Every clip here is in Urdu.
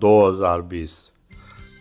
2020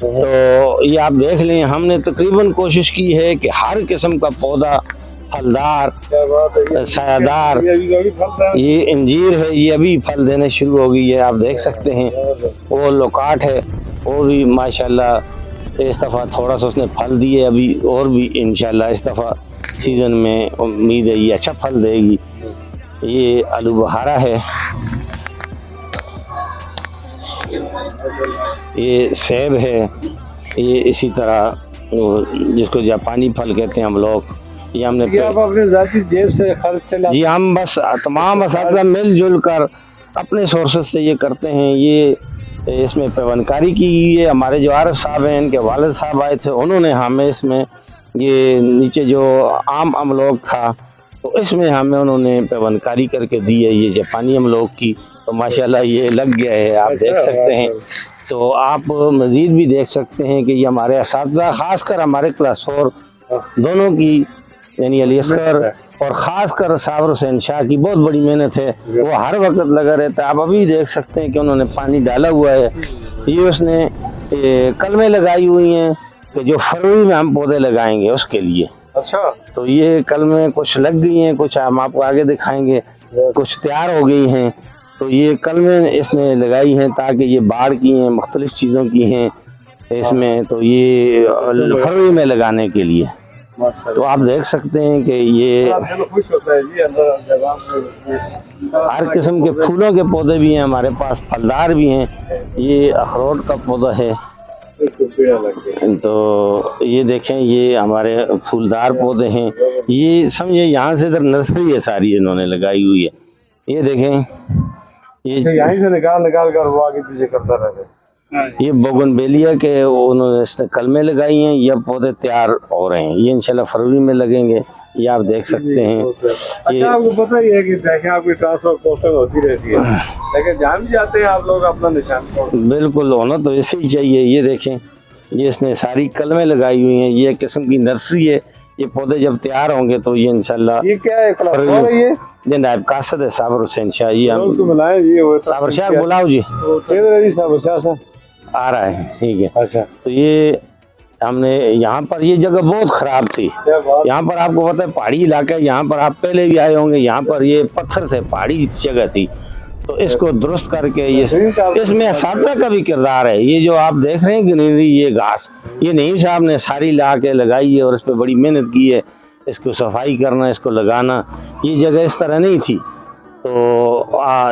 تو یہ آپ دیکھ لیں ہم نے تقریباً کوشش کی ہے کہ ہر قسم کا پودا پھلدار سایہ دار، یہ انجیر ہے یہ ابھی پھل دینے شروع ہو گئی ہے آپ دیکھ سکتے ہیں، وہ لوکاٹ ہے وہ بھی ماشاءاللہ اس دفعہ تھوڑا سا اس نے پھل دیے، ابھی اور بھی انشاءاللہ اس دفعہ سیزن میں امید ہے یہ اچھا پھل دے گی۔ یہ آلو بہارا ہے، یہ سیب ہے، یہ اسی طرح جس کو جاپانی پھل کہتے ہیں ہم لوگ، یہ ہم نے آپ اپنے ذاتی جیب سے خرچ سے جی ہم بس تمام اساتذہ مل جل کر اپنے سورسز سے یہ کرتے ہیں۔ یہ اس میں پیوند کاری کی گئی ہے، ہمارے جو عارف صاحب ہیں ان کے والد صاحب آئے تھے، انہوں نے ہمیں اس میں یہ نیچے جو عام املوگ تھا تو اس میں ہمیں انہوں نے پیوند کاری کر کے دی ہے یہ جاپانی املوگ کی، تو ماشاءاللہ یہ لگ گیا ہے آپ دیکھ سکتے ہیں۔ تو آپ مزید بھی دیکھ سکتے ہیں کہ یہ ہمارے اساتذہ خاص کر ہمارے کلاس 4 دونوں کی یعنی علی اصغر اور خاص کر صابر حسین شاہ کی بہت بڑی محنت ہے، وہ ہر وقت لگا رہتا ہے۔ آپ ابھی دیکھ سکتے ہیں کہ انہوں نے پانی ڈالا ہوا ہے، یہ اس نے کلمیں لگائی ہوئی ہیں کہ جو فروری میں ہم پودے لگائیں گے اس کے لیے۔ اچھا، تو یہ کلمیں کچھ لگ گئی ہیں، کچھ ہم آپ کو آگے دکھائیں گے، کچھ تیار ہو گئی ہیں۔ تو یہ کلمیں اس نے لگائی ہیں تاکہ یہ باڑ کی ہیں، مختلف چیزوں کی ہیں اس میں، تو یہ فروری میں لگانے کے لیے۔ تو آپ دیکھ سکتے ہیں کہ یہ ہر قسم کے پھولوں کے پودے بھی ہیں ہمارے پاس، پھلدار بھی ہیں، یہ اخروٹ کا پودا ہے، تو یہ دیکھیں یہ ہمارے پھولدار پودے ہیں، یہ سمجھے یہاں سے ادھر نرسری ہے ساری انہوں نے لگائی ہوئی ہے، یہ دیکھیں یہ یہیں سے نکال کر وہ آگے پیچھے کرتا رہتا ہے۔ یہ بوگن بیلیا کے انہوں نے اس نے کلمیں لگائی ہیں، یہ پودے تیار ہو رہے ہیں، یہ انشاءاللہ فروری میں لگیں گے، یہ آپ دیکھ سکتے ہیں۔ اچھا، آپ کو پتہ ہی ہے کہ دیکھیں آپ کی ٹرانسفر پوسٹنگ ہوتی رہتی ہے، لیکن جہاں بھی جاتے ہیں آپ لوگ اپنا نشان چھوڑتے ہیں۔ بالکل ہونا تو ایسے ہی چاہیے۔ یہ دیکھیں یہ اس نے ساری کلمیں لگائی ہوئی ہیں، یہ ایک قسم کی نرسری ہے، یہ پودے جب تیار ہوں گے تو یہ انشاءاللہ یہ کیا ہے کلاس ہو رہی ہے؟ یہ نائب قاصد ہے صابر حسین شاہ، یہ اس کو ہم بلائیں جی، وہ صابر شاہ بلاؤ جی، کدھر ہے جی صاحب شاہ صاحب؟ آ رہا ہے، ٹھیک ہے۔ اچھا، تو یہ ہم نے یہاں پر یہ جگہ بہت خراب تھی، کیا بات؟ یہاں پر آپ کو پتہ ہے پہاڑی علاقہ ہے، یہاں پر آپ پہلے بھی آئے ہوں گے، یہاں پر یہ پتھر تھے، پہاڑی جگہ تھی، تو اس کو درست کر کے اس میں اساتذہ کا بھی کردار ہے۔ یہ جو آپ دیکھ رہے ہیں گرینری، یہ گھاس یہ نعیم صاحب نے ساری لا کے لگائی ہے اور اس پہ بڑی محنت کی ہے، اس کو صفائی کرنا، اس کو لگانا، یہ جگہ اس طرح نہیں تھی، تو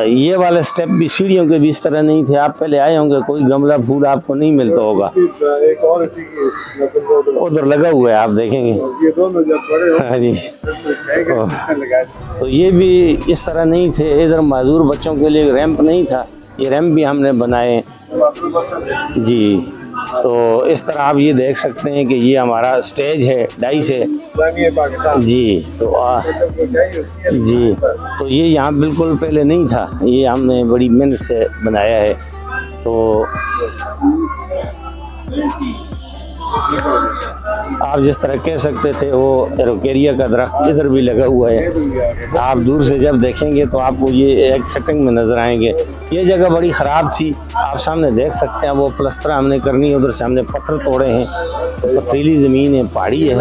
یہ والے سٹیپ بھی سیڑھیوں کے بھی اس طرح نہیں تھے، آپ پہلے آئے ہوں گے کوئی گملہ پھول آپ کو نہیں ملتا ہوگا، ایک اور اسی کی ادھر لگا ہوا ہے آپ دیکھیں گے، یہ دونوں جب بڑے ہو ہاں جی، تو یہ بھی اس طرح نہیں تھے، ادھر معذور بچوں کے لیے ریمپ نہیں تھا، یہ ریمپ بھی ہم نے بنائے جی۔ تو اس طرح آپ یہ دیکھ سکتے ہیں کہ یہ ہمارا سٹیج ہے 2.5 ہے جی، تو جی، تو یہ یہاں بالکل پہلے نہیں تھا، یہ ہم نے بڑی محنت سے بنایا ہے۔ تو آپ جس طرح کہہ سکتے تھے وہ ایروکیریا کا درخت ادھر بھی لگا ہوا ہے، آپ دور سے جب دیکھیں گے تو آپ کو یہ ایک سیٹنگ میں نظر آئیں گے۔ یہ جگہ بڑی خراب تھی، آپ سامنے دیکھ سکتے ہیں، وہ پلستر ہم نے کرنی ہے، ادھر سے ہم نے پتھر توڑے ہیں، پتھریلی زمین ہے، پہاڑی ہے،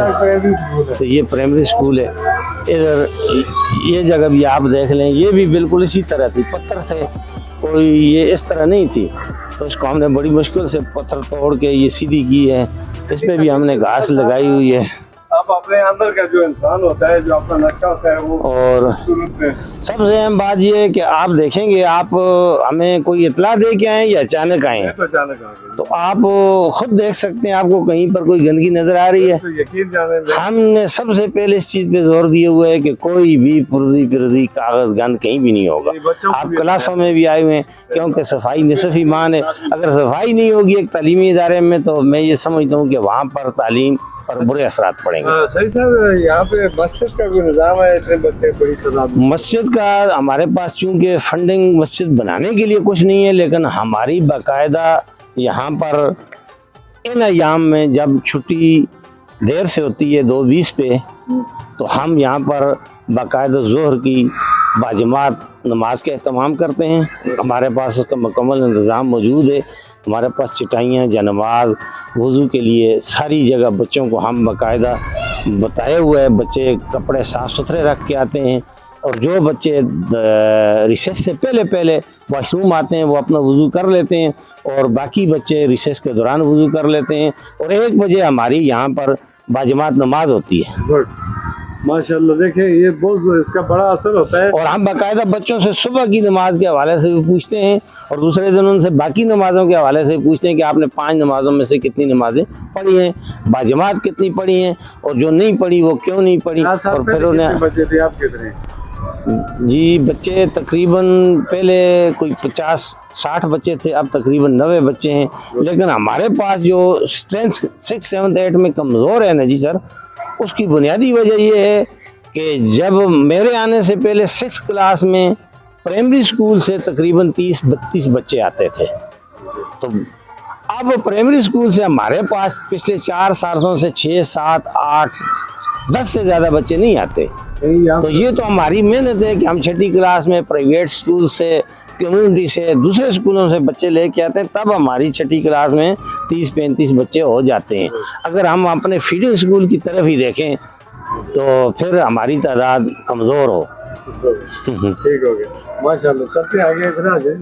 تو یہ پرائمری سکول ہے۔ ادھر یہ جگہ بھی آپ دیکھ لیں، یہ بھی بالکل اسی طرح تھی، پتھر تھے، کوئی یہ اس طرح نہیں تھی، تو اس کو ہم نے بڑی مشکل سے پتھر توڑ کے یہ سیدھی کی ہے، اس پہ بھی ہم نے گھاس لگائی ہوئی ہے۔ آپ اپنے اندر کا جو انسان ہوتا ہے، جو اپنا نقشہ ہوتا ہے، وہ اور سب سے اہم بات یہ ہے کہ آپ دیکھیں گے، آپ ہمیں کوئی اطلاع دے کے آئیں یا اچانک آئیں تو آپ خود دیکھ سکتے ہیں، آپ کو کہیں پر کوئی گندگی نظر آ رہی ہے، یقین جانے ہم نے سب سے پہلے اس چیز پہ زور دیے ہوئے ہے کہ کوئی بھی پرزی کاغذ گند کہیں بھی نہیں ہوگا۔ آپ کلاسوں میں بھی آئے ہوئے ہیں، کیونکہ صفائی نصف ایمان ہے، اگر صفائی نہیں ہوگی ایک تعلیمی ادارے میں تو میں یہ سمجھتا ہوں کہ وہاں پر تعلیم پر برے اثرات پڑیں گے۔ صحیح صاحب، یہاں پہ مسجد کا کوئی نظام ہے؟ اتنے بچے بڑی تعداد میں مسجد کا ہمارے پاس چونکہ فنڈنگ مسجد بنانے کے لیے کچھ نہیں ہے، لیکن ہماری باقاعدہ یہاں پر ان ایام میں جب چھٹی دیر سے ہوتی ہے 2:20 پہ، تو ہم یہاں پر باقاعدہ ظہر کی باجماعت نماز کا اہتمام کرتے ہیں، ہمارے پاس اس کا مکمل انتظام موجود ہے۔ ہمارے پاس چٹائیاں جانماز وضو کے لیے ساری جگہ بچوں کو ہم باقاعدہ بتائے ہوئے ہیں، بچے کپڑے صاف ستھرے رکھ کے آتے ہیں، اور جو بچے ریسیس سے پہلے واش روم آتے ہیں وہ اپنا وضو کر لیتے ہیں، اور باقی بچے ریسیس کے دوران وضو کر لیتے ہیں، اور 1 بجے ہماری یہاں پر باجماعت نماز ہوتی ہے۔ گڈ، ماشاء اللہ، دیکھیں یہ بہت اس کا بڑا اثر ہوتا ہے۔ اور ہم باقاعدہ بچوں سے صبح کی نماز کے حوالے سے بھی پوچھتے ہیں، اور دوسرے دن ان سے باقی نمازوں کے حوالے سے پوچھتے ہیں کہ آپ نے 5 نمازوں میں سے کتنی نمازیں پڑھی ہیں، باجماعت کتنی پڑھی ہیں، اور جو نہیں پڑھی وہ کیوں نہیں پڑھی، اور پھر انہیں بچے تھے آپ کتنے؟ جی بچے تقریباً پہلے کوئی 50-60 بچے تھے، اب تقریباً 90 بچے ہیں، لیکن ہمارے پاس جو اسٹرینتھ 6, 7, 8 میں کمزور ہے نا جی سر، اس کی بنیادی وجہ یہ ہے کہ جب میرے آنے سے پہلے 6 کلاس میں پرائمری اسکول سے تقریباً 30-32 بچے آتے تھے، تو اب پرائمری اسکول سے ہمارے پاس پچھلے 4 سالوں سے 6, 7, 8, 10 سے زیادہ بچے نہیں آتے۔ تو یہ تو ہماری محنت ہے کہ ہم 6ٹھی کلاس میں پرائیویٹ اسکول سے، کمیونٹی سے، دوسرے اسکولوں سے بچے لے کے آتے ہیں، تب ہماری 6ٹھی کلاس میں 30-35 بچے ہو جاتے ہیں۔ اگر ہم اپنے فیڈنگ اسکول کی طرف ہی دیکھیں تو پھر ہماری تعداد کمزور ہو۔ ٹھیک ہو گیا، ماشاء اللہ، چلتے آگے ادھر آ جائیں۔